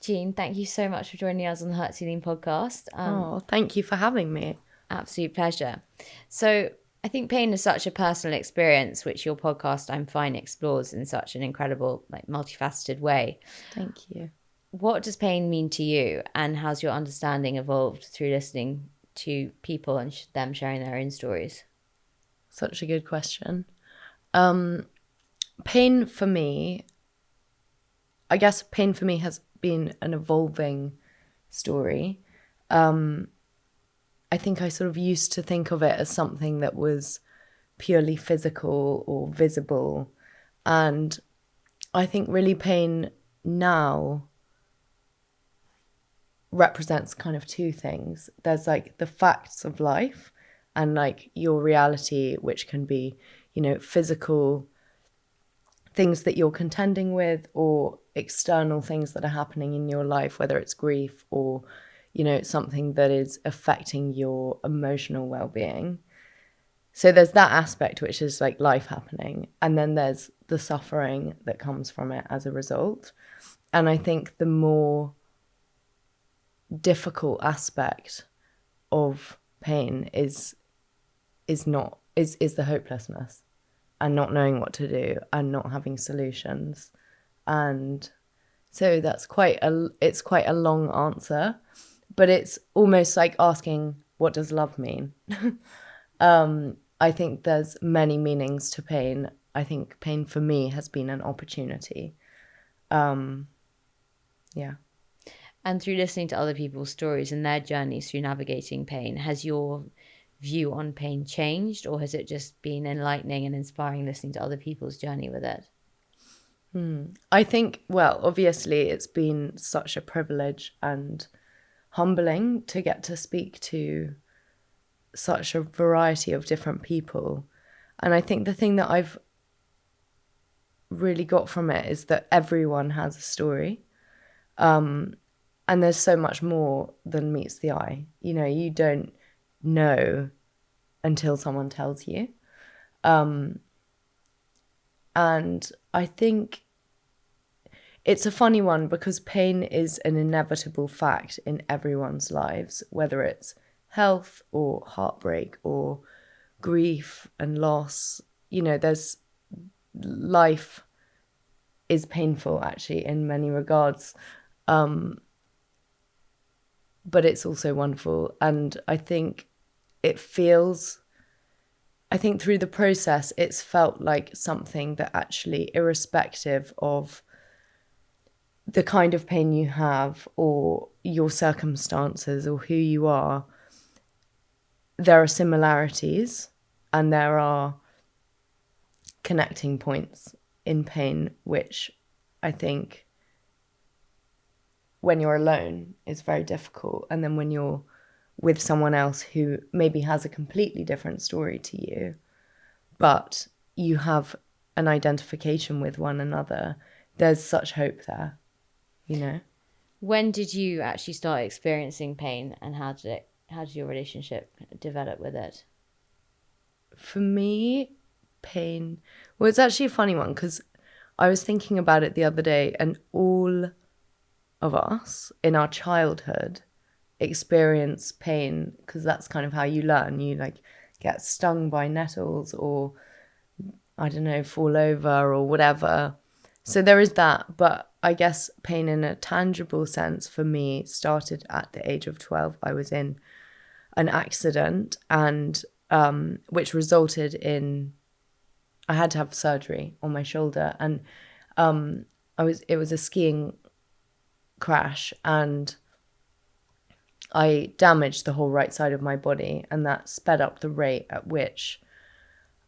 Jean, thank you so much for joining us on the Herculean podcast. Thank you for having me. Absolute pleasure. So, I think pain is such a personal experience, which your podcast I'm Fine explores in such an incredible, multifaceted way. Thank you. What does pain mean to you, and how's your understanding evolved through listening to people and them sharing their own stories? Such a good question. Pain for me, I guess pain for me has been an evolving story. I think I sort of used to think of it as something that was purely physical or visible. And I think really pain now represents kind of two things. There's like the facts of life and like your reality, which can be, physical things that you're contending with or external things that are happening in your life, whether it's grief or, something that is affecting your emotional well-being. So there's that aspect, which is like life happening. And then there's the suffering that comes from it as a result. And I think the more difficult aspect of pain is the hopelessness and not knowing what to do and not having solutions. And so it's quite a long answer, but it's almost like asking, what does love mean? I think there's many meanings to pain. I think pain for me has been an opportunity. Yeah. And through listening to other people's stories and their journeys through navigating pain, has your view on pain changed, or has it just been enlightening and inspiring listening to other people's journey with it? I think, well, obviously it's been such a privilege and humbling to get to speak to such a variety of different people. And I think the thing that I've really got from it is that everyone has a story. And there's so much more than meets the eye. You don't know until someone tells you. And I think it's a funny one because pain is an inevitable fact in everyone's lives, whether it's health or heartbreak or grief and loss. There's life is painful actually in many regards. But it's also wonderful. And I think through the process, it's felt like something that actually, irrespective of the kind of pain you have or your circumstances or who you are, there are similarities and there are connecting points in pain, which I think when you're alone is very difficult. And then when you're with someone else who maybe has a completely different story to you, but you have an identification with one another, there's such hope there, When did you actually start experiencing pain, and how did your relationship develop with it? For me, pain, well, it's actually a funny one because I was thinking about it the other day, and all of us in our childhood experience pain because that's kind of how you learn. You get stung by nettles or, I don't know, fall over or whatever. So there is that. But I guess pain in a tangible sense for me started at the age of 12. I was in an accident and which resulted in, I had to have surgery on my shoulder, and it was a skiing crash, and I damaged the whole right side of my body, and that sped up the rate at which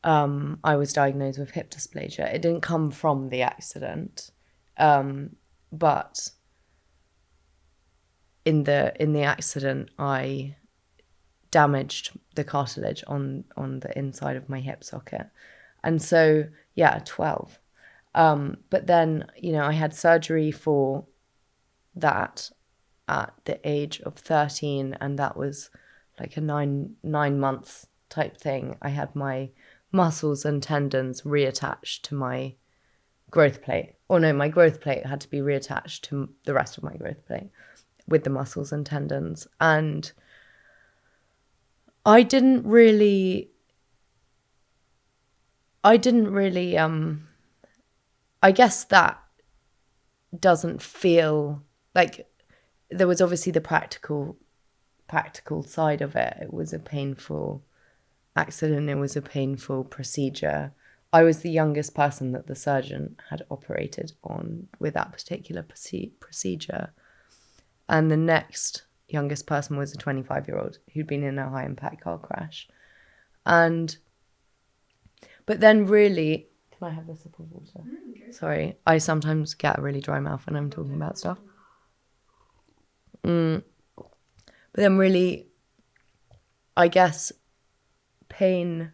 I was diagnosed with hip dysplasia. It didn't come from the accident, but in the accident, I damaged the cartilage on the inside of my hip socket, and so 12. But then I had surgery for that at the age of 13, and that was like a nine months type thing. I had my muscles and tendons reattached to my growth plate or no, my growth plate had to be reattached to the rest of my growth plate with the muscles and tendons. And I didn't really, I guess that doesn't feel like, there was obviously the practical side of it. It was a painful accident. It was a painful procedure. I was the youngest person that the surgeon had operated on with that particular procedure. And the next youngest person was a 25-year-old who'd been in a high impact car crash. But then really, can I have a sip of water? Okay. Sorry, I sometimes get a really dry mouth when I'm talking about stuff. But then really, I guess pain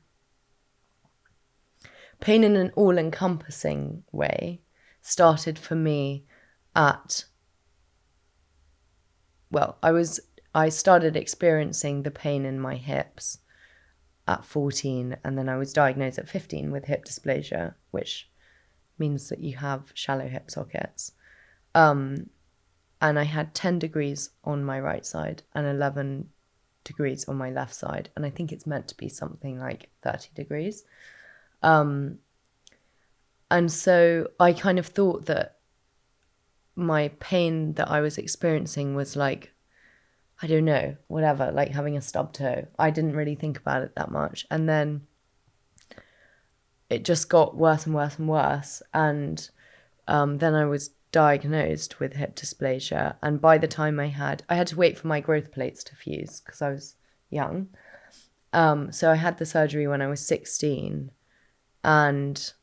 in an all-encompassing way started for me at, well, I started experiencing the pain in my hips at 14, and then I was diagnosed at 15 with hip dysplasia, which means that you have shallow hip sockets. And I had 10 degrees on my right side and 11 degrees on my left side. And I think it's meant to be something like 30 degrees. And so I kind of thought that my pain that I was experiencing was like, I don't know, whatever, like having a stub toe. I didn't really think about it that much. And then it just got worse and worse and worse. And then I was diagnosed with hip dysplasia. And by the time I had to wait for my growth plates to fuse because I was young. So I had the surgery when I was 16. And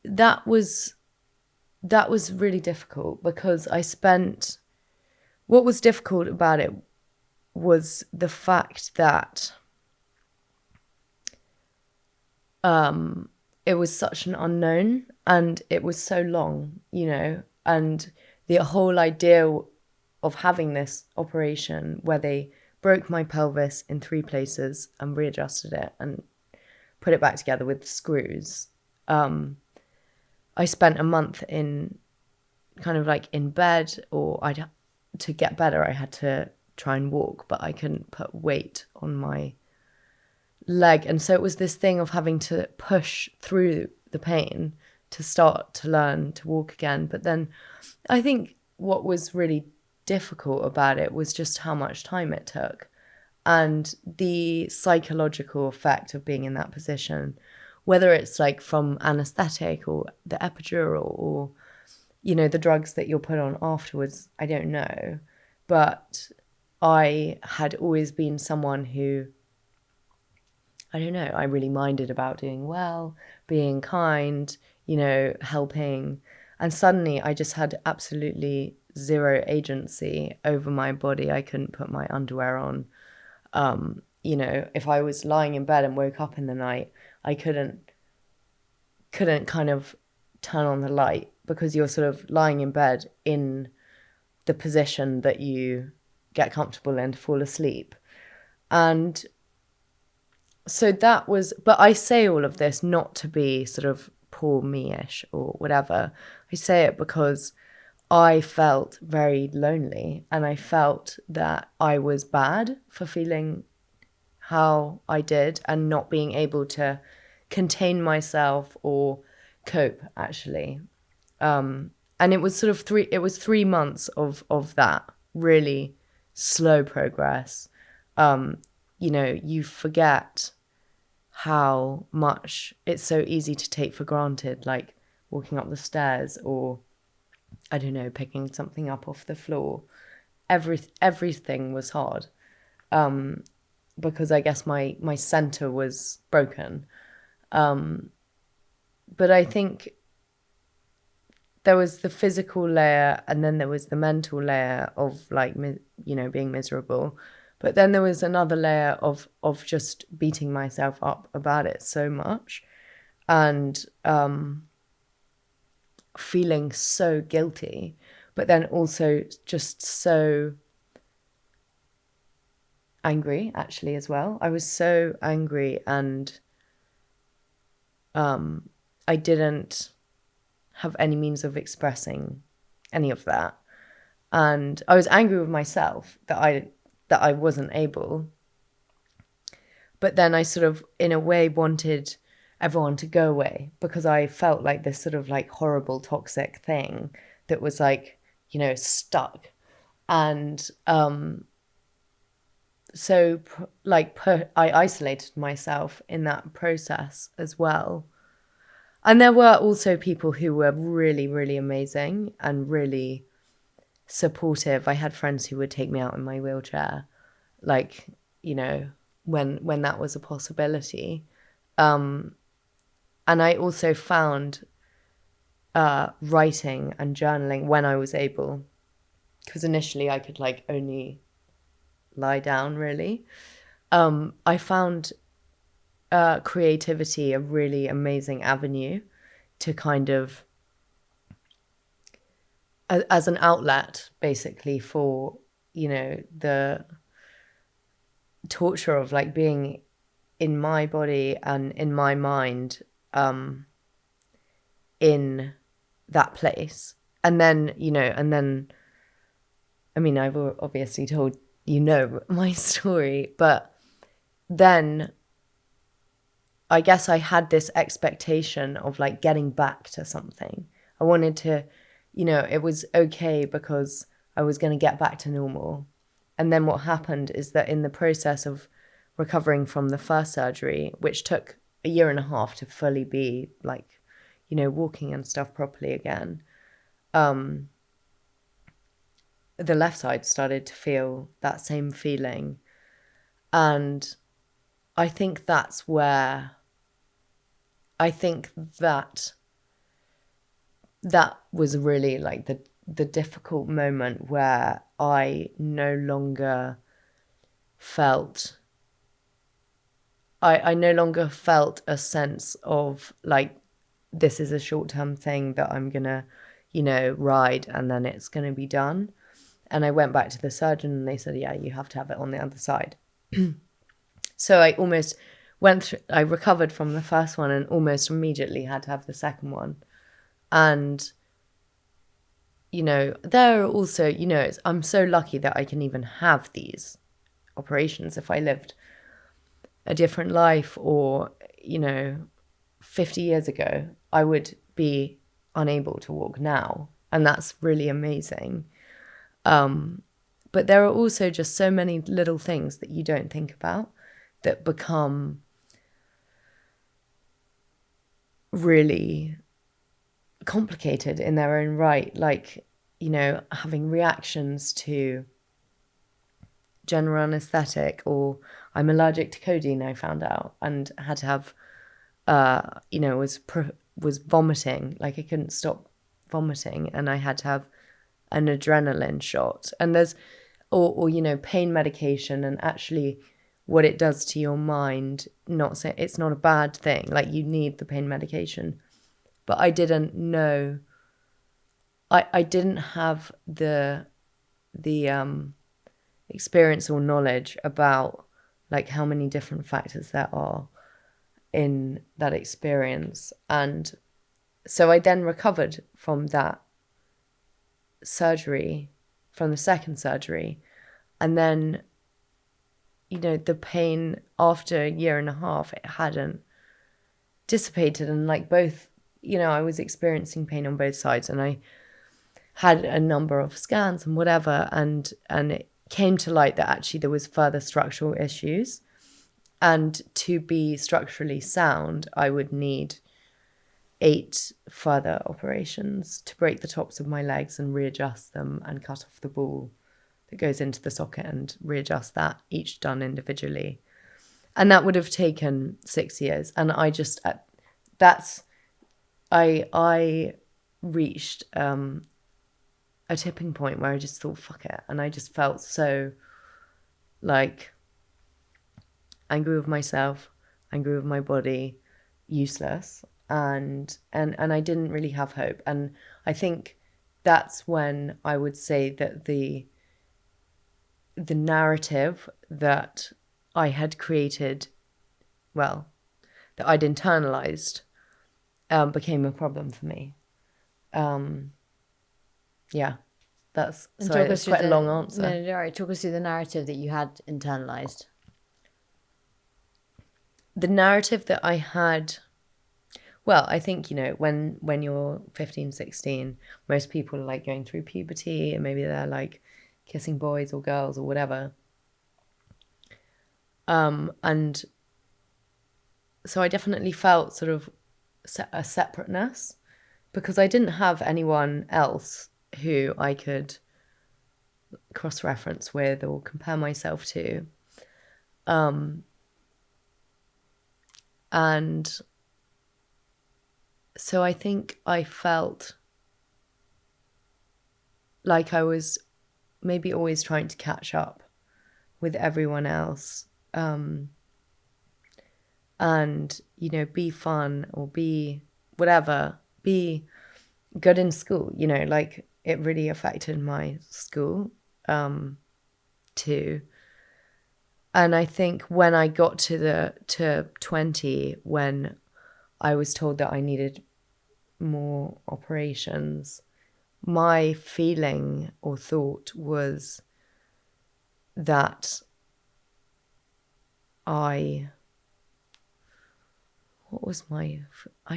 that was really difficult because what was difficult about it was the fact that it was such an unknown and it was so long, and the whole idea of having this operation where they broke my pelvis in 3 places and readjusted it and put it back together with screws. I spent a month in kind of like in bed, or to get better, I had to try and walk, but I couldn't put weight on my leg. And so it was this thing of having to push through the pain to start to learn to walk again. But then I think what was really difficult about it was just how much time it took and the psychological effect of being in that position, whether it's like from anesthetic or the epidural or, the drugs that you're put on afterwards, I don't know. But I had always been someone who, I don't know, I really minded about doing well, being kind, helping. And suddenly I just had absolutely zero agency over my body. I couldn't put my underwear on. If I was lying in bed and woke up in the night, I couldn't kind of turn on the light because you're sort of lying in bed in the position that you get comfortable in to fall asleep. And so that was, but I say all of this not to be sort of poor me-ish or whatever. I say it because I felt very lonely and I felt that I was bad for feeling how I did and not being able to contain myself or cope, actually. And it was sort of 3 months of that really slow progress. You forget how much it's so easy to take for granted, like walking up the stairs or, I don't know, picking something up off the floor. Everything was hard because I guess my center was broken. But I think there was the physical layer and then there was the mental layer of like, being miserable. But then there was another layer of just beating myself up about it so much and feeling so guilty, but then also just so angry actually as well. I was so angry and I didn't have any means of expressing any of that. And I was angry with myself that I wasn't able. But then I sort of, in a way, wanted everyone to go away because I felt like this sort of like horrible toxic thing that was like, stuck. And so I isolated myself in that process as well. And there were also people who were really, really amazing and really supportive. I had friends who would take me out in my wheelchair, like, when that was a possibility. And I also found writing and journaling when I was able, because initially I could like only lie down, really. I found creativity a really amazing avenue to kind of, as an outlet, basically, for, the torture of like being in my body and in my mind, in that place. And then, I mean, I've obviously told my story, but then I guess I had this expectation of like getting back to something. I wanted to, it was okay because I was going to get back to normal. And then what happened is that in the process of recovering from the first surgery, which took a year and a half to fully be like, walking and stuff properly again, the left side started to feel that same feeling. And I think that's where I think that was really like the difficult moment where I no longer felt I no longer felt a sense of like, this is a short-term thing that I'm gonna, ride and then it's gonna be done. And I went back to the surgeon and they said, yeah, you have to have it on the other side. So I almost I recovered from the first one and almost immediately had to have the second one. And, there are also, I'm so lucky that I can even have these operations. If I lived a different life or, 50 years ago, I would be unable to walk now. And that's really amazing. But there are also just so many little things that you don't think about that become really complicated in their own right. Like, having reactions to general anesthetic, or I'm allergic to codeine, I found out, and had to have, was vomiting. Like I couldn't stop vomiting and I had to have an adrenaline shot. And there's, or pain medication, and actually what it does to your mind, not say it's not a bad thing, like you need the pain medication. But I didn't know, I didn't have the experience or knowledge about like how many different factors there are in that experience. And so I then recovered from that surgery, from the second surgery. And then, the pain after a year and a half, it hadn't dissipated. And like both, I was experiencing pain on both sides, and I had a number of scans and whatever. And it came to light that actually there was further structural issues. And to be structurally sound, I would need 8 further operations to break the tops of my legs and readjust them and cut off the ball that goes into the socket and readjust that, each done individually. And that would have taken 6 years. And I just, I reached a tipping point where I just thought, fuck it. And I just felt so like angry with myself, angry with my body, useless. And I didn't really have hope. And I think that's when I would say that the narrative that I had created, well, that I'd internalized, became a problem for me. Yeah, that's And sorry, talk us that's through quite a the long answer. no, all right. Talk us through the narrative that you had internalized. The narrative that I had, well, I think, when you're 15, 16, most people are like going through puberty and maybe they're like kissing boys or girls or whatever. And so I definitely felt sort of a separateness because I didn't have anyone else who I could cross-reference with or compare myself to. And so I think I felt like I was maybe always trying to catch up with everyone else, and be fun or be whatever, be good in school. Like it really affected my school too. And I think when I got to 20, when I was told that I needed more operations, my feeling or thought was that I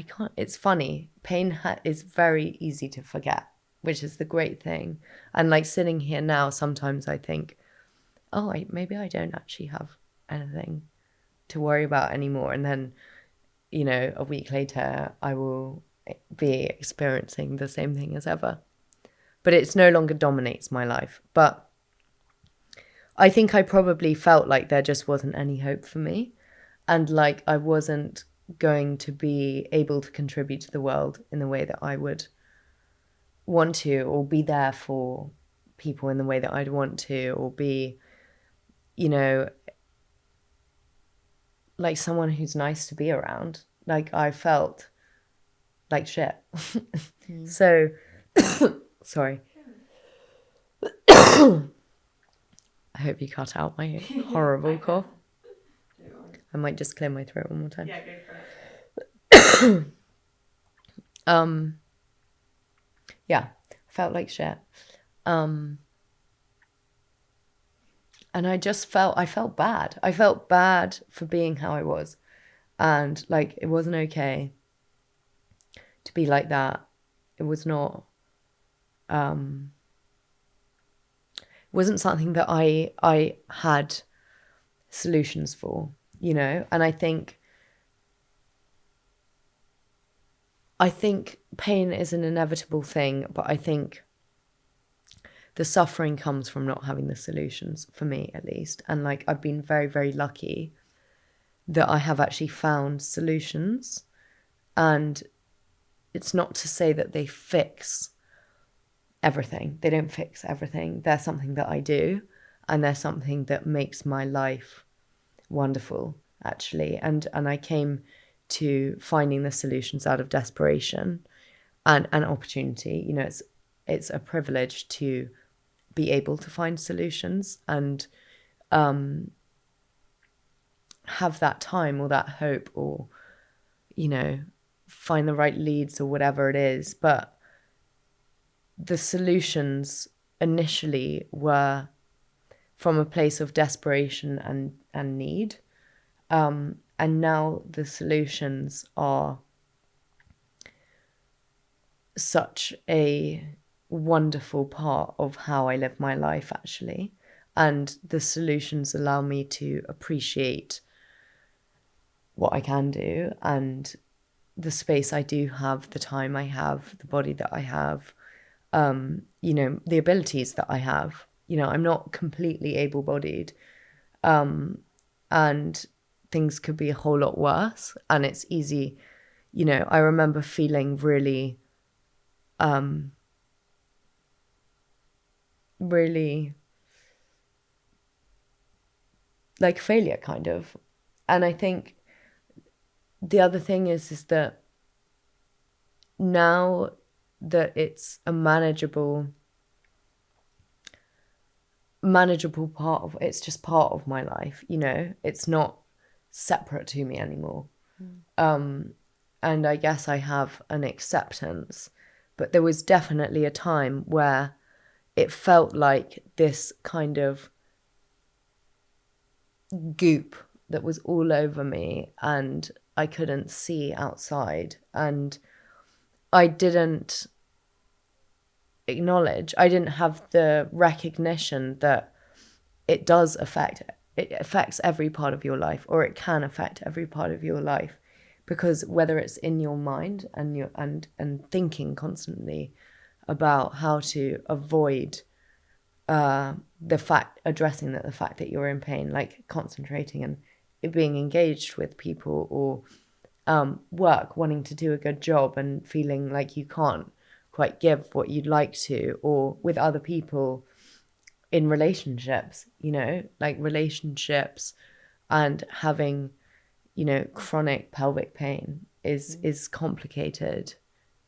can't, it's funny. Pain is very easy to forget, which is the great thing. And like sitting here now, sometimes I think, oh, maybe I don't actually have anything to worry about anymore. And then, a week later, I will be experiencing the same thing as ever. But it's no longer dominates my life. But I think I probably felt like there just wasn't any hope for me. And like I wasn't going to be able to contribute to the world in the way that I would want to, or be there for people in the way that I'd want to, or be, like someone who's nice to be around. Like I felt like shit. So, sorry. I hope you cut out my horrible cough. I might just clear my throat one more time. Yeah, go for it. Yeah, felt like shit. And I felt bad. I felt bad for being how I was. And like, it wasn't okay to be like that. It was not, it wasn't something that I had solutions for, and I think pain is an inevitable thing, but I think the suffering comes from not having the solutions, for me at least. And like I've been very, very lucky that I have actually found solutions. And it's not to say that they fix everything. They don't fix everything. They're something that I do, and they're something that makes my life wonderful, actually. And I came to finding the solutions out of desperation and an opportunity. It's a privilege to be able to find solutions and have that time or that hope, or find the right leads or whatever it is. But the solutions initially were from a place of desperation and need. And now the solutions are such a wonderful part of how I live my life, actually. And the solutions allow me to appreciate what I can do, and the space I do have, the time I have, the body that I have, the abilities that I have. I'm not completely able-bodied, and things could be a whole lot worse. And it's easy, I remember feeling really, really like failure, kind of. And I think the other thing is that now that it's a manageable part of, it's just part of my life, it's not separate to me anymore. I guess I have an acceptance. But there was definitely a time where it felt like this kind of goop that was all over me, and I couldn't see outside, and I didn't acknowledge, I didn't have the recognition that it affects every part of your life, or it can affect every part of your life, because whether it's in your mind and thinking constantly about how to avoid addressing the fact that you're in pain, like concentrating and being engaged with people, or work, wanting to do a good job and feeling like you can't quite give what you'd like to, or with other people in relationships, like relationships, and having, chronic pelvic pain is complicated,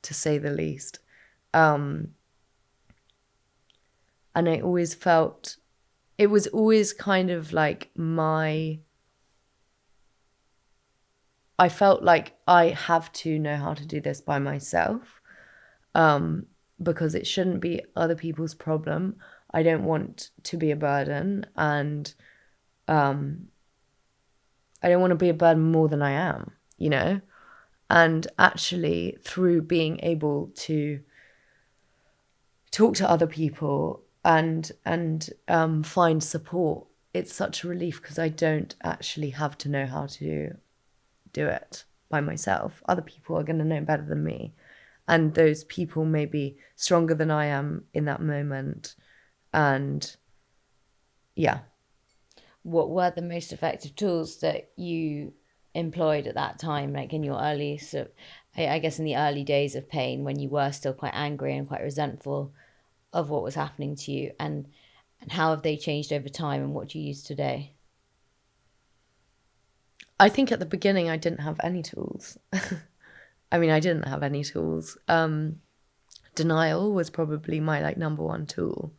to say the least. And I always felt it was always kind of like I felt like I have to know how to do this by myself, because it shouldn't be other people's problem. I don't want to be a burden, and I don't want to be a burden more than I am, And actually, through being able to talk to other people and find support, it's such a relief, because I don't actually have to know how to do it by myself. Other people are going to know better than me, and those people may be stronger than I am in that moment. And yeah. What were the most effective tools that you employed at that time, like in your early I guess in the early days of pain, when you were still quite angry and quite resentful of what was happening to you, and how have they changed over time, and what do you use today? I think at the beginning I didn't have any tools. I mean, I didn't have any tools. Denial was probably my like number one tool.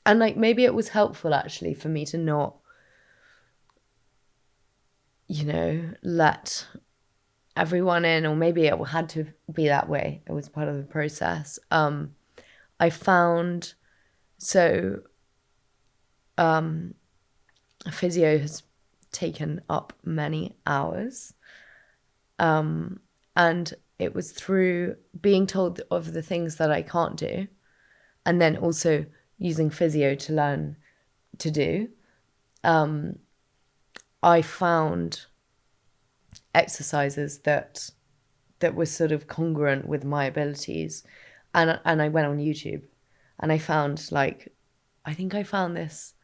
And like maybe it was helpful actually for me to not, let everyone in, or maybe it had to be that way. It was part of the process. I found, physio has taken up many hours. And it was through being told of the things that I can't do, and then also using physio to learn to do. I found exercises that were sort of congruent with my abilities, and I went on YouTube, and I found I think I found this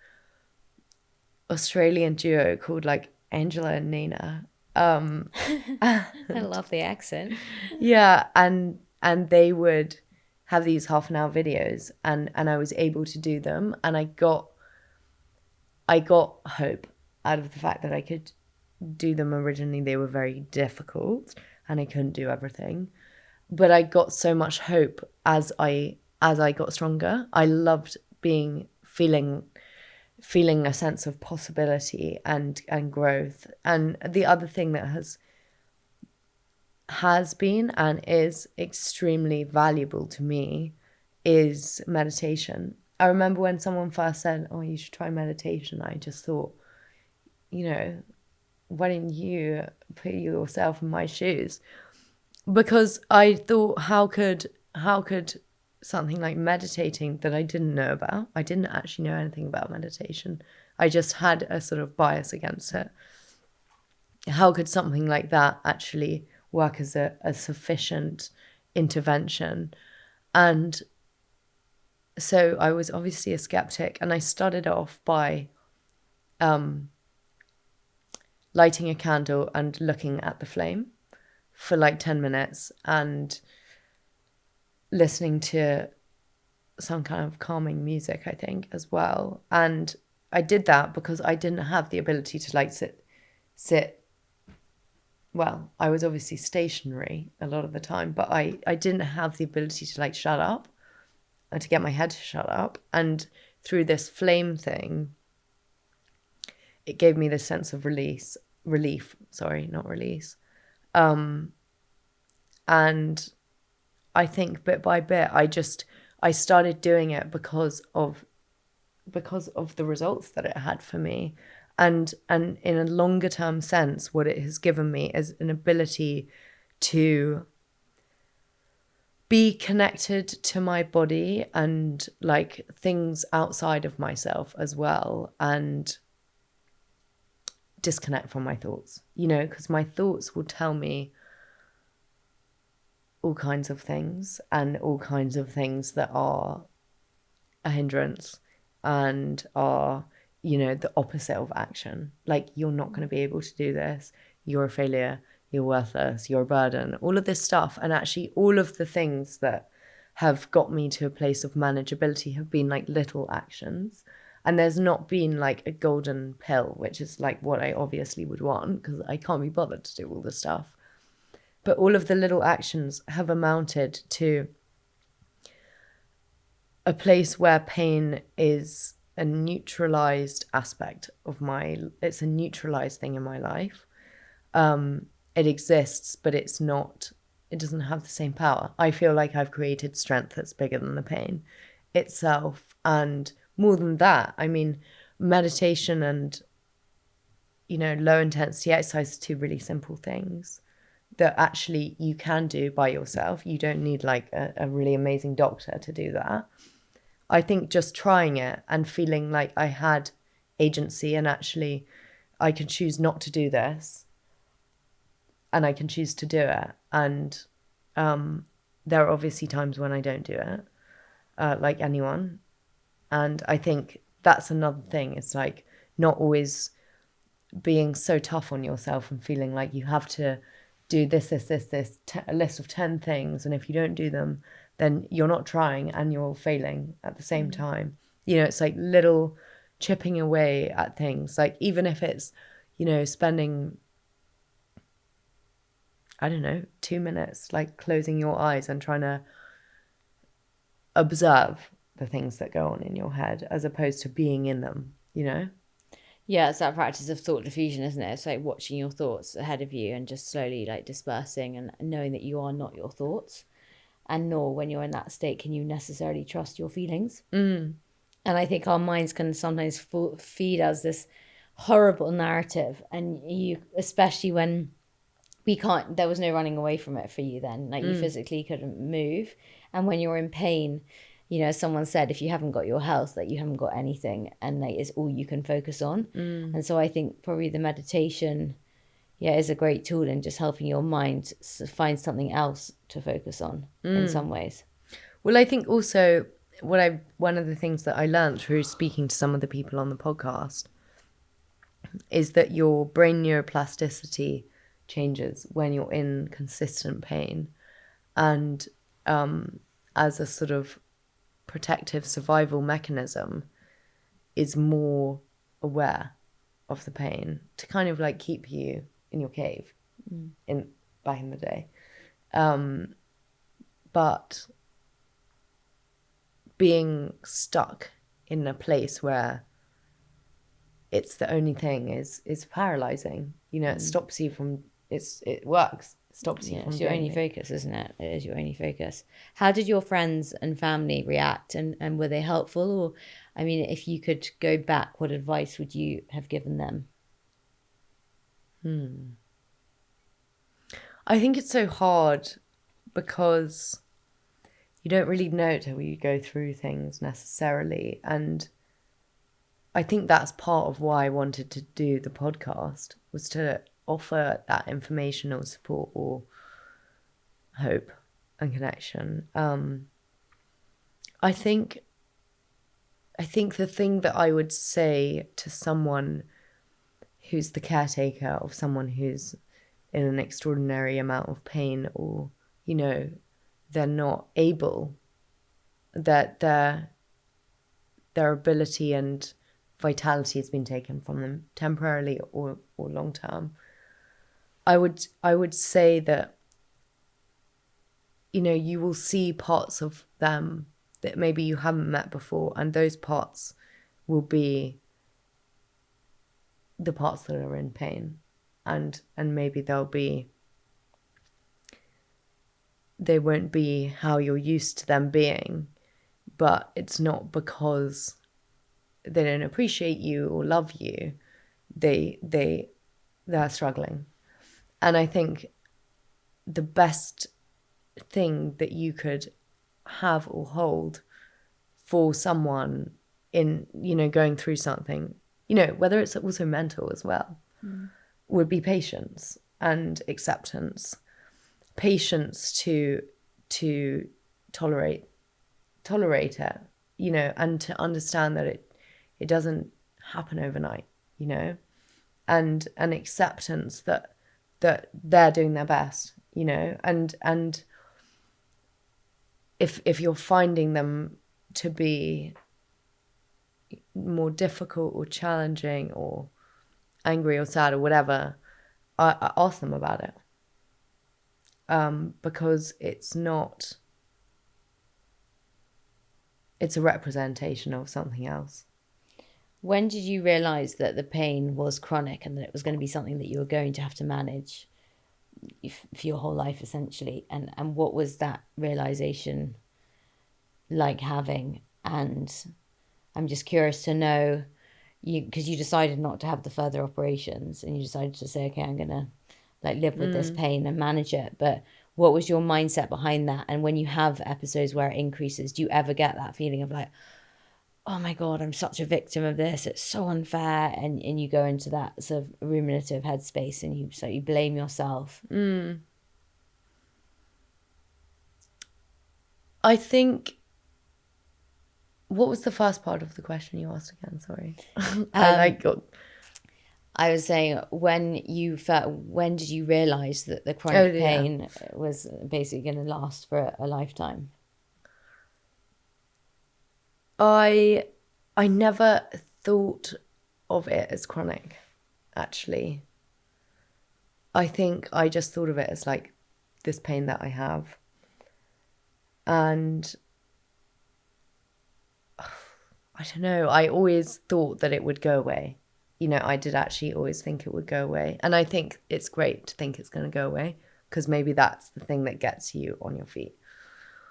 Australian duo called like Angela and Nina. I love the accent. Yeah, and they would have these half-an-hour videos, and I was able to do them, and I got hope out of the fact that I could do them. Originally they were very difficult and I couldn't do everything, but I got so much hope as I got stronger. I loved feeling a sense of possibility and growth. And the other thing that has been and is extremely valuable to me is meditation. I remember when someone first said, "Oh, you should try meditation," I just thought, why didn't you put yourself in my shoes? Because I thought, how could something like meditating that I didn't know about, I didn't actually know anything about meditation, I just had a sort of bias against it. How could something like that actually work as a sufficient intervention? And so I was obviously a skeptic, and I started off by lighting a candle and looking at the flame for like 10 minutes and listening to some kind of calming music, I think, as well. And I did that because I didn't have the ability to like sit. Well, I was obviously stationary a lot of the time, but I didn't have the ability to like shut up and to get my head to shut up. And through this flame thing, it gave me this sense of relief, sorry, not release. And I think bit by bit, I started doing it because of the results that it had for me. And in a longer term sense, what it has given me is an ability to be connected to my body and like things outside of myself as well, and disconnect from my thoughts, because my thoughts will tell me all kinds of things, and all kinds of things that are a hindrance and are, the opposite of action. Like, you're not going to be able to do this. You're a failure. You're worthless. You're a burden. All of this stuff. And actually, all of the things that have got me to a place of manageability have been like little actions. And there's not been like a golden pill, which is like what I obviously would want, because I can't be bothered to do all this stuff. But all of the little actions have amounted to a place where pain is a neutralized aspect of it's a neutralized thing in my life. It exists, but it doesn't have the same power. I feel like I've created strength that's bigger than the pain itself. And more than that, I mean, meditation and, low intensity exercise are two really simple things that actually you can do by yourself. You don't need like a really amazing doctor to do that. I think just trying it and feeling like I had agency, and actually I can choose not to do this and I can choose to do it. And there are obviously times when I don't do it, like anyone. And I think that's another thing. It's like not always being so tough on yourself and feeling like you have to do this, a list of 10 things. And if you don't do them, then you're not trying and you're failing at the same time. It's like little chipping away at things. Like, even if it's, spending, I don't know, 2 minutes, like closing your eyes and trying to observe the things that go on in your head as opposed to being in them, Yeah, it's that practice of thought diffusion, isn't it? It's like watching your thoughts ahead of you and just slowly like dispersing, and knowing that you are not your thoughts. And nor, when you're in that state, can you necessarily trust your feelings. And I think our minds can sometimes feed us this horrible narrative. And you, especially when there was no running away from it for you then. Like, you physically couldn't move. And when you're in pain, someone said, if you haven't got your health, like, you haven't got anything, and like, it's all you can focus on. And so I think probably the meditation, is a great tool in just helping your mind find something else to focus on in some ways. Well, I think also one of the things that I learned through speaking to some of the people on the podcast is that your brain neuroplasticity changes when you're in consistent pain. And as a sort of protective survival mechanism, is more aware of the pain to kind of like keep you in your cave back in the day. But being stuck in a place where it's the only thing is paralyzing. It stops you from it works. It stops you from it's your only focus, isn't it? It is your only focus. How did your friends and family react, and were they helpful? Or, I mean, if you could go back, what advice would you have given them? I think it's so hard because you don't really know till you go through things necessarily. And I think that's part of why I wanted to do the podcast, was to offer that informational support or hope and connection. I think the thing that I would say to someone who's the caretaker of someone who's in an extraordinary amount of pain, or, they're not able, that their ability and vitality has been taken from them temporarily or long term. I would say that, you will see parts of them that maybe you haven't met before, and those parts will be the parts that are in pain, and maybe they'll be they won't be how you're used to them being, but it's not because they don't appreciate you or love you. They're struggling. And I think the best thing that you could have or hold for someone in, going through something, whether it's also mental as well, would be patience and acceptance. Patience to tolerate it, and to understand that it doesn't happen overnight, and an acceptance that they're doing their best, and if you're finding them to be more difficult or challenging or angry or sad or whatever, I ask them about it, because it's a representation of something else. When did you realize that the pain was chronic and that it was going to be something that you were going to have to manage for your whole life, essentially? And what was that realization like having? And I'm just curious to know, because you decided not to have the further operations and you decided to say, okay, I'm going to live with this pain and manage it. But what was your mindset behind that? And when you have episodes where it increases, do you ever get that feeling of like, oh my God, I'm such a victim of this, it's so unfair, and you go into that sort of ruminative headspace and you blame yourself? I think, what was the first part of the question you asked again? Sorry. I was saying, when did you realize that the chronic pain was basically going to last for a lifetime? I never thought of it as chronic, actually. I think I just thought of it as like this pain that I have. And I don't know, I always thought that it would go away. I did actually always think it would go away. And I think it's great to think it's going to go away, because maybe that's the thing that gets you on your feet.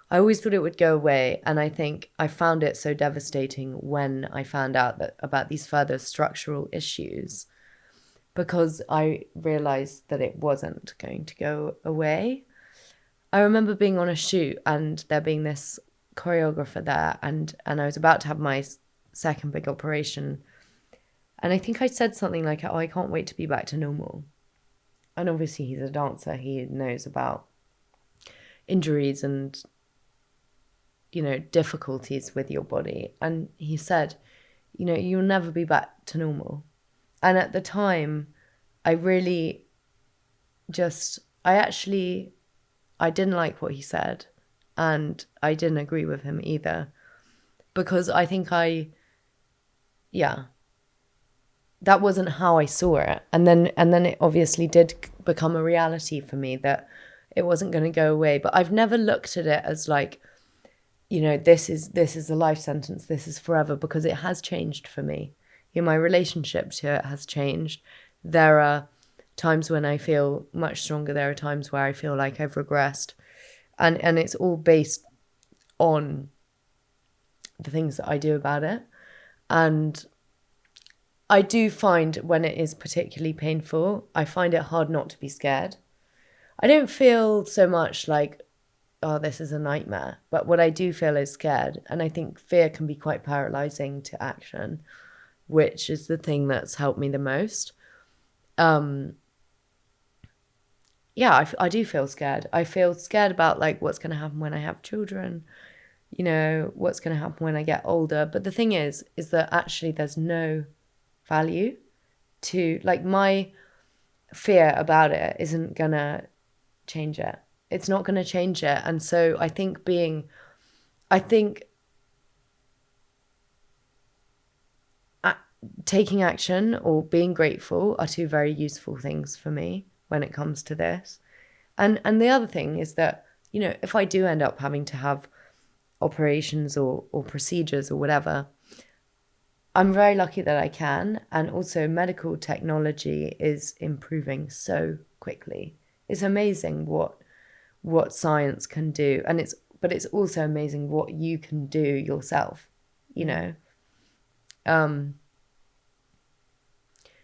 I always thought it would go away, and I think I found it so devastating when I found out about these further structural issues, because I realized that it wasn't going to go away. I remember being on a shoot and there being this choreographer there, and I was about to have my second big operation, and I think I said something like, oh, I can't wait to be back to normal. And obviously he's a dancer, he knows about injuries and difficulties with your body. And he said, you'll never be back to normal. And at the time, I really I didn't like what he said, and I didn't agree with him either, because I think that wasn't how I saw it. And then it obviously did become a reality for me that it wasn't going to go away. But I've never looked at it as like, this is a life sentence, this is forever, because it has changed for me. My relationship to it has changed. There are times when I feel much stronger. There are times where I feel like I've regressed. And it's all based on the things that I do about it. And I do find when it is particularly painful, I find it hard not to be scared. I don't feel so much like, oh, this is a nightmare. But what I do feel is scared. And I think fear can be quite paralyzing to action, which is the thing that's helped me the most. I do feel scared. I feel scared about like what's going to happen when I have children, what's going to happen when I get older. But the thing is that actually there's no value to, like, my fear about it isn't going to change it. It's not going to change it. And so I think taking action or being grateful are two very useful things for me when it comes to this. And the other thing is that, if I do end up having to have operations or procedures or whatever, I'm very lucky that I can. And also medical technology is improving so quickly. It's amazing what what science can do, and it's also amazing what you can do yourself, you know.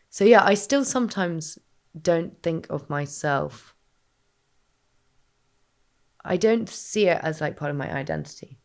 So yeah, I still sometimes don't think of myself, I don't see it as like part of my identity.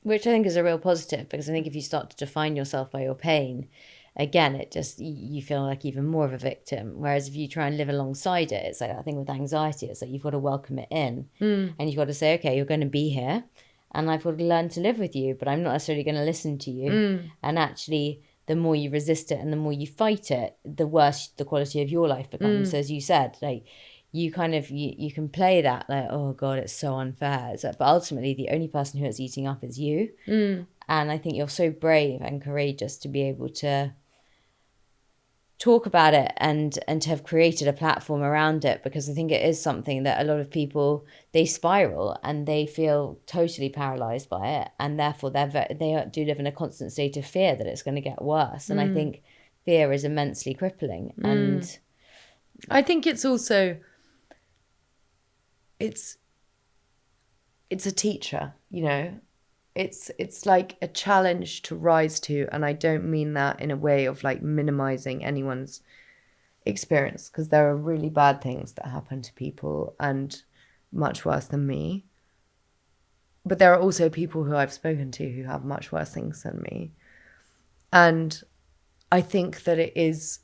Which I think is a real positive, because I think if you start to define yourself by your pain, again, it just, you feel like even more of a victim. Whereas if you try and live alongside it, it's like, I think with anxiety, it's like you've got to welcome it in, and you've got to say, okay, you're going to be here, and I've got to learn to live with you, but I'm not necessarily going to listen to you. And actually, the more you resist it and the more you fight it, the worse the quality of your life becomes. So as you said, like, you kind of, you can play that like, oh god, it's so unfair. It's like, but ultimately the only person who it's eating up is you. And I think you're so brave and courageous to be able to talk about it and to have created a platform around it, because I think it is something that a lot of people, they spiral and they feel totally paralyzed by it, and therefore they do live in a constant state of fear that it's going to get worse. And I think fear is immensely crippling. And I think it's also, it's a teacher, you know. It's like a challenge to rise to, and I don't mean that in a way of like minimizing anyone's experience, because there are really bad things that happen to people and much worse than me. But there are also people who I've spoken to who have much worse things than me. And I think that it's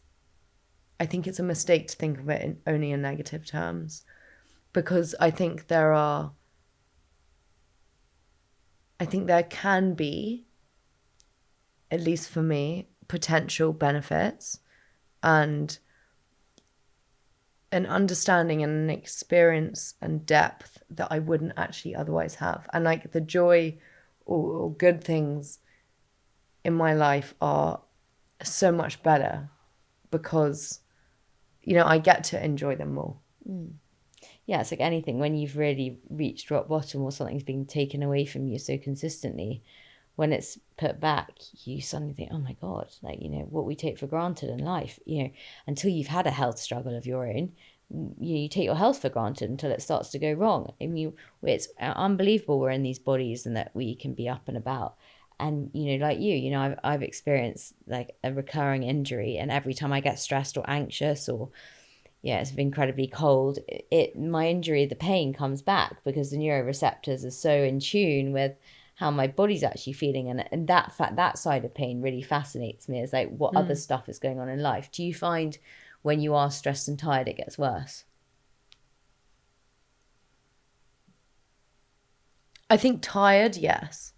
a mistake to think of it only in negative terms, because I think there can be, at least for me, potential benefits and an understanding and an experience and depth that I wouldn't actually otherwise have. And like the joy or good things in my life are so much better because, you know, I get to enjoy them more. Yeah, it's like anything, when you've really reached rock bottom or something's being taken away from you so consistently, when it's put back, you suddenly think, oh my God, like, you know, what we take for granted in life, you know, until you've had a health struggle of your own, you take your health for granted until it starts to go wrong. I mean, it's unbelievable we're in these bodies and that we can be up and about. And, you know, like you know, I've experienced like a recurring injury, and every time I get stressed or anxious or, yeah, it's incredibly cold, my injury, the pain comes back because the neuroreceptors are so in tune with how my body's actually feeling. And that side of pain really fascinates me. It's like, what other stuff is going on in life? Do you find when you are stressed and tired it gets worse? I think tired, yes.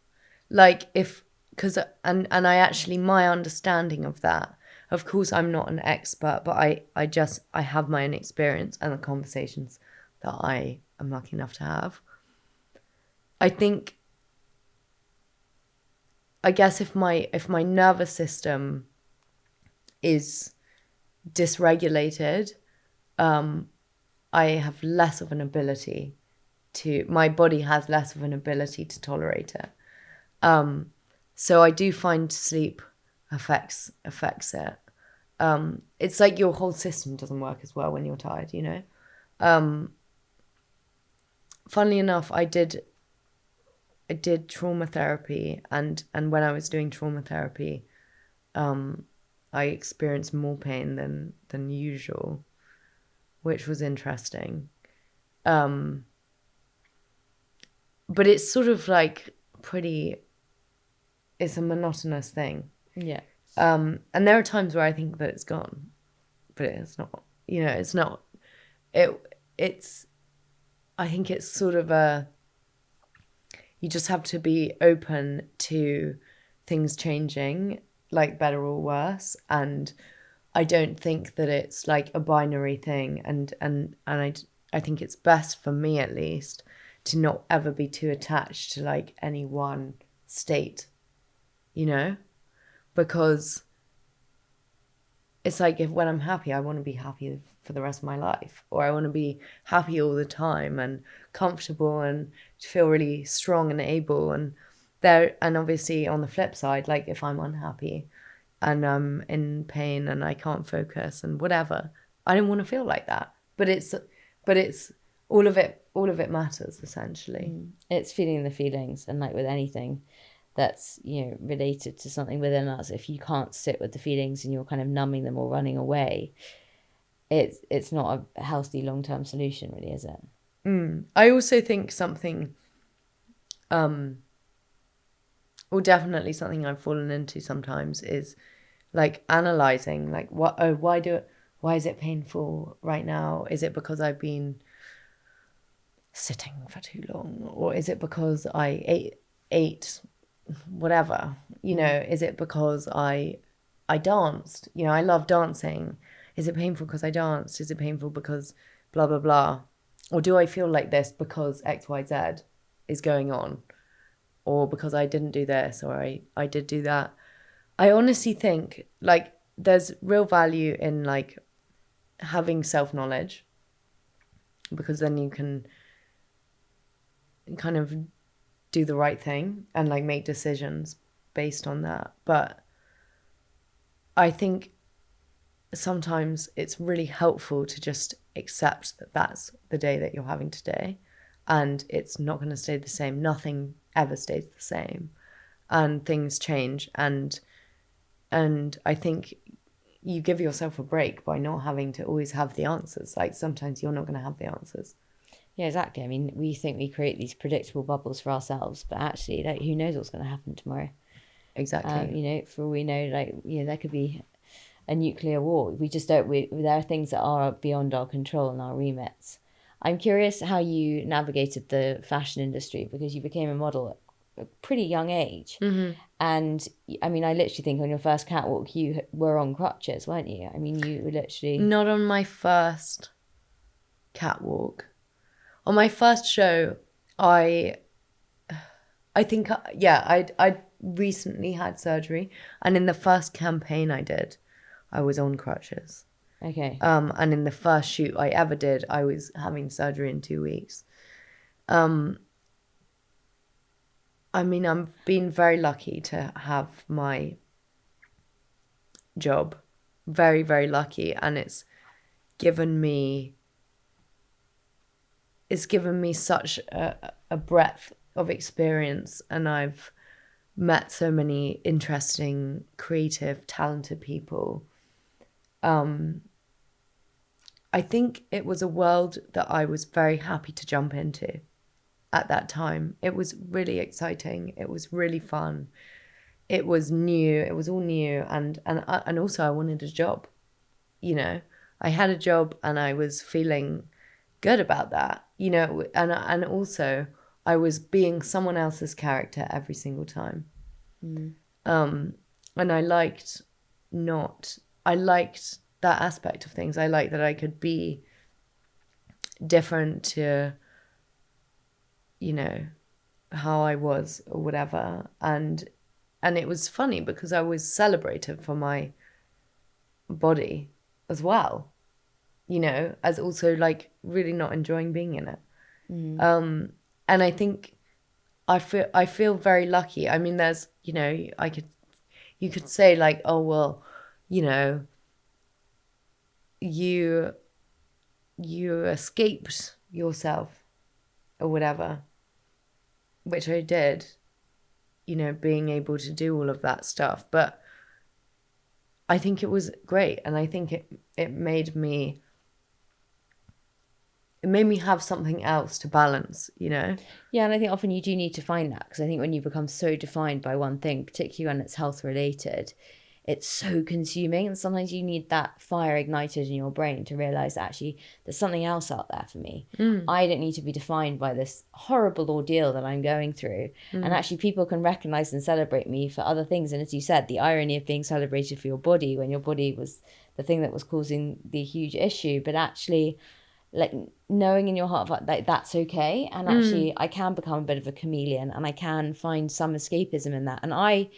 Like because I actually, my understanding of that, of course I'm not an expert, but I have my own experience and the conversations that I am lucky enough to have. I guess if my nervous system is dysregulated, I have less of an ability my body has less of an ability to tolerate it. So I do find sleep affects it. It's like your whole system doesn't work as well when you're tired, you know. Funnily enough, I did trauma therapy, and when I was doing trauma therapy, I experienced more pain than usual, which was interesting. But it's sort of like it's a monotonous thing. Yeah. And there are times where I think that it's gone, but it's not, you know, it's not, it's, I think it's sort of you just have to be open to things changing, like better or worse. And I don't think that it's like a binary thing. And I think it's best for me, at least, to not ever be too attached to like any one state, you know, because it's like when I'm happy, I want to be happy for the rest of my life, or I want to be happy all the time and comfortable and feel really strong and able. And obviously on the flip side, like if I'm unhappy and I'm in pain and I can't focus and whatever, I don't want to feel like that. But it's all of it all of it matters, essentially. It's feeling the feelings, and like with anything that's, you know, related to something within us, if you can't sit with the feelings and you're kind of numbing them or running away, it's not a healthy long-term solution, really, is it? I also think something, or definitely something I've fallen into sometimes, is like analyzing, like, why is it painful right now? Is it because I've been sitting for too long, or is it because I ate whatever? You know, is it because I danced? You know, I love dancing. Is it painful because I danced? Is it painful because blah blah blah? Or do I feel like this because XYZ is going on? Or because I didn't do this, or I did do that? I honestly think, like, there's real value in, like, having self-knowledge, because then you can kind of do the right thing and, like, make decisions based on that. But I think sometimes it's really helpful to just accept that that's the day that you're having today, and it's not going to stay the same. Nothing ever stays the same, and things change. And I think you give yourself a break by not having to always have the answers. Like, sometimes you're not going to have the answers. Yeah, exactly. I mean, we think we create these predictable bubbles for ourselves, but actually, like, who knows what's going to happen tomorrow? Exactly. You know, for all we know, like, you know, there could be a nuclear war. We just don't. There are things that are beyond our control and our remits. I'm curious how you navigated the fashion industry, because you became a model at a pretty young age. And I mean, I literally think on your first catwalk, you were on crutches, weren't you? I mean, you were literally... Not on my first catwalk. On my first show, I think, yeah, I recently had surgery, and in the first campaign I did, I was on crutches. Okay. And in the first shoot I ever did, I was having surgery in 2 weeks. I mean, I'm been very lucky to have my job. Very, very lucky. And it's given me such a breadth of experience, and I've met so many interesting, creative, talented people. I think it was a world that I was very happy to jump into at that time. It was really exciting. It was really fun. It was new. It was all new. And also I wanted a job, you know. I had a job and I was feeling good about that, you know, and also I was being someone else's character every single time. And I liked that aspect of things. I liked that I could be different to, you know, how I was or whatever. And it was funny because I was celebrated for my body as well, you know, as also, like, really not enjoying being in it. And I think I feel very lucky. I mean, there's, you know, you could say, like, oh, well, you know, you escaped yourself or whatever, which I did, you know, being able to do all of that stuff. But I think it was great, and I think it made me have something else to balance, you know? Yeah, and I think often you do need to find that, because I think when you become so defined by one thing, particularly when it's health related, it's so consuming, and sometimes you need that fire ignited in your brain to realize that actually there's something else out there for me. I don't need to be defined by this horrible ordeal that I'm going through. And actually people can recognize and celebrate me for other things. And as you said, the irony of being celebrated for your body when your body was the thing that was causing the huge issue, but actually, like, knowing in your heart that that's okay, and actually I can become a bit of a chameleon, and I can find some escapism in that. And I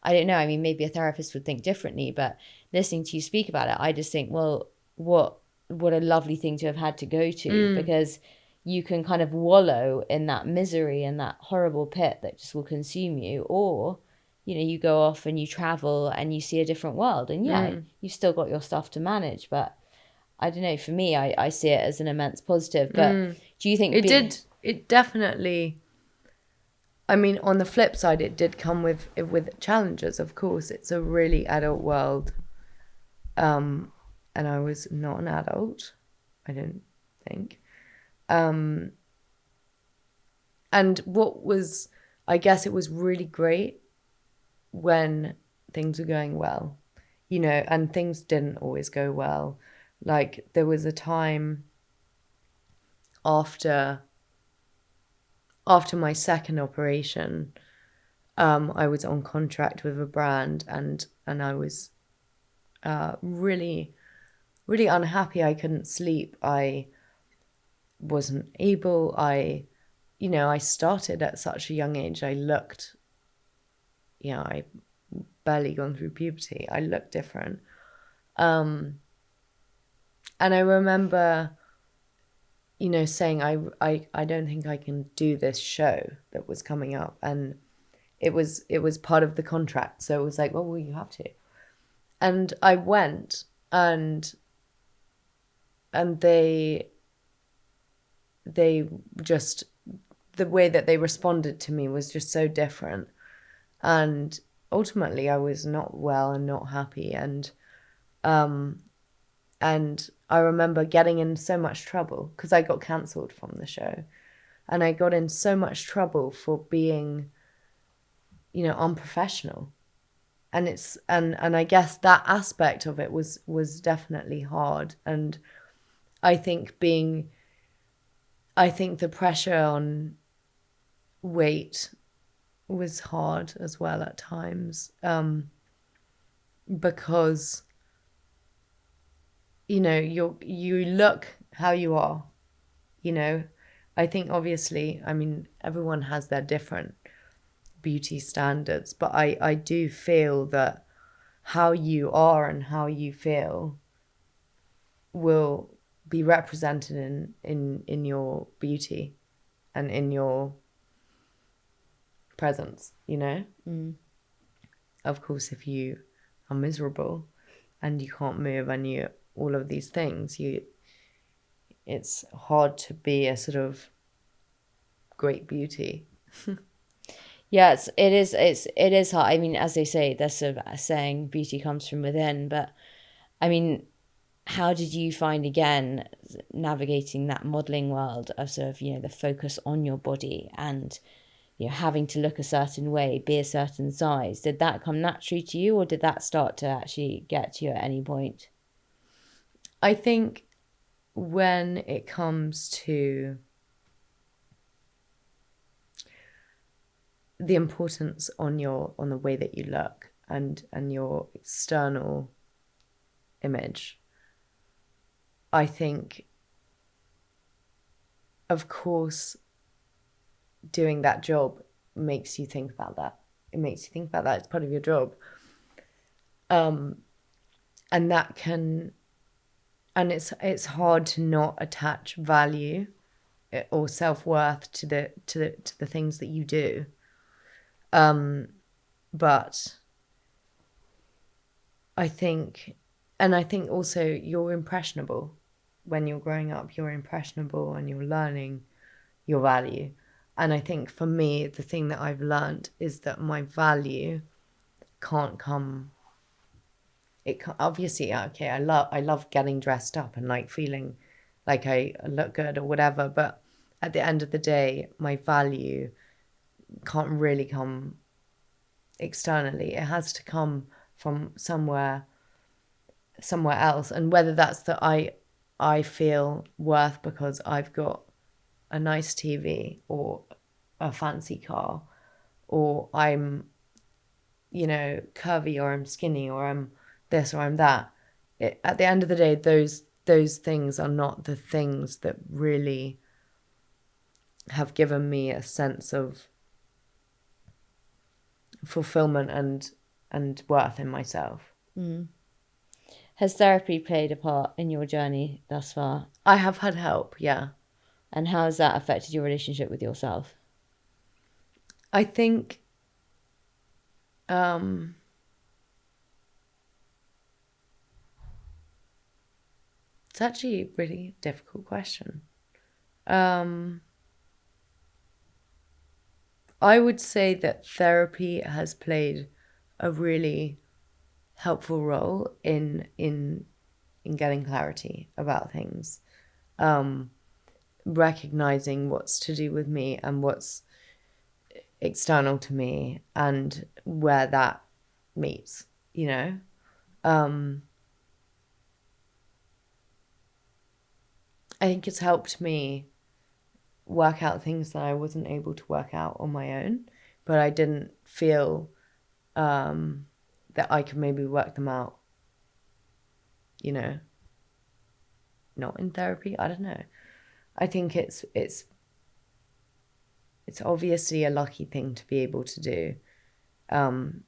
don't know, I mean, maybe a therapist would think differently, but listening to you speak about it, I just think, well, what a lovely thing to have had to go to, because you can kind of wallow in that misery and that horrible pit that just will consume you, or, you know, you go off and you travel and you see a different world, and yeah, you've still got your stuff to manage, but I don't know, for me, I see it as an immense positive. But do you think It definitely, I mean, on the flip side, it did come with challenges, of course. It's a really adult world. And I was not an adult, I don't think. And what was, I guess it was really great when things were going well, you know, and things didn't always go well. Like there was a time after my second operation, I was on contract with a brand, and I was really, really unhappy. I couldn't sleep. I wasn't able. I started at such a young age. I barely gone through puberty. I looked different. And I remember, saying, I don't think I can do this show that was coming up. And it was part of the contract. So it was like, well, you have to. And I went, and they just, the way that they responded to me was just so different. And ultimately I was not well and not happy. And I remember getting in so much trouble because I got cancelled from the show. And I got in so much trouble for being, unprofessional. And I guess that aspect of it was definitely hard. And I think the pressure on weight was hard as well at times, because you look how you are. I think obviously, I mean, everyone has their different beauty standards, but I do feel that how you are and how you feel will be represented in your beauty and in your presence, Of course, if you are miserable and you can't move and you all of these things, it's hard to be a sort of great beauty. Yeah, it is hard. I mean, as they say, there's a saying, beauty comes from within. But I mean, how did you find, again, navigating that modeling world of sort of, the focus on your body and, having to look a certain way, be a certain size? Did that come naturally to you, or did that start to actually get to you at any point? I think when it comes to the importance on the way that you look and your external image, I think, of course, doing that job makes you think about that. It makes you think about that. It's part of your job. And that can, and it's hard to not attach value or self-worth to the things that you do. But I think also you're impressionable when you're growing up. You're impressionable and you're learning your value. And I think for me, the thing that I've learned is that my value can't come. Obviously, okay, I love getting dressed up and like feeling like I look good or whatever. But at the end of the day, my value can't really come externally. It has to come from somewhere else. And whether that's that I feel worth because I've got a nice TV or a fancy car, or I'm, curvy, or I'm skinny, or I'm this, or I'm that. At the end of the day, those things are not the things that really have given me a sense of fulfillment and worth in myself. Mm. Has therapy played a part in your journey thus far? I have had help, yeah. And how has that affected your relationship with yourself? I think It's actually a really difficult question. I would say that therapy has played a really helpful role in getting clarity about things, recognizing what's to do with me and what's external to me and where that meets, you know. I think it's helped me work out things that I wasn't able to work out on my own, but I didn't feel that I could maybe work them out, you know, not in therapy. I don't know. I think it's obviously a lucky thing to be able to do. And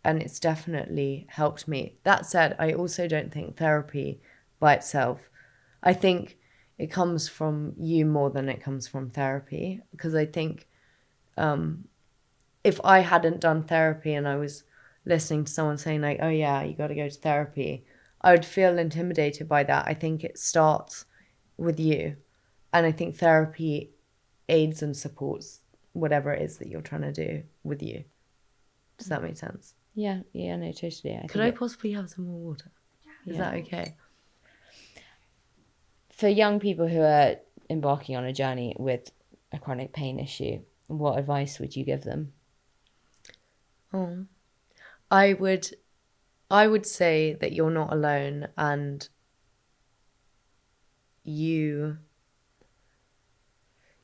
it's definitely helped me. That said, I also don't think therapy by itself, I think it comes from you more than it comes from therapy. Because I think if I hadn't done therapy and I was listening to someone saying like, oh yeah, you got to go to therapy, I would feel intimidated by that. I think it starts with you. And I think therapy aids and supports whatever it is that you're trying to do with you. Does that make sense? Yeah, no, totally. Could I possibly have some more water? Is that okay? For young people who are embarking on a journey with a chronic pain issue, what advice would you give them? I would say that you're not alone, and you're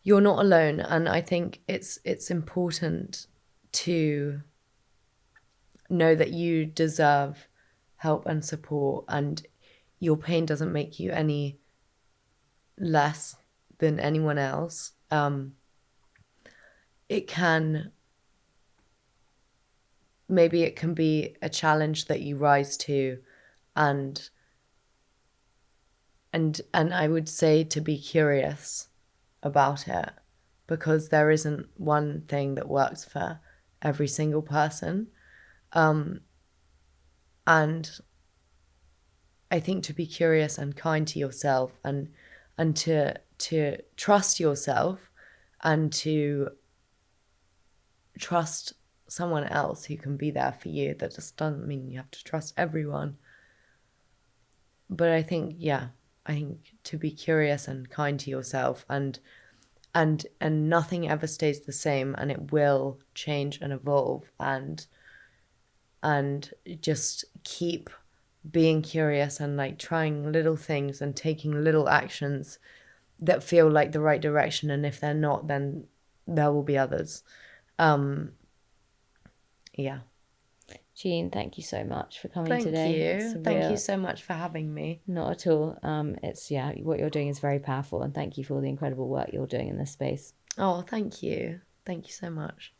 not alone. And I think it's important to know that you deserve help and support, and your pain doesn't make you any less than anyone else. It can be a challenge that you rise to, and I would say to be curious about it, because there isn't one thing that works for every single person. And I think to be curious and kind to yourself, and to trust yourself, and to trust someone else who can be there for you. That just doesn't mean you have to trust everyone. But I think to be curious and kind to yourself, and nothing ever stays the same, and it will change and evolve, and just keep being curious and like trying little things and taking little actions that feel like the right direction, and if they're not, then there will be others. Jean, thank you so much for coming today. Thank you. Thank you so much for having me. Not at all. It's what you're doing is very powerful, and thank you for all the incredible work you're doing in this space. Oh, thank you. Thank you so much.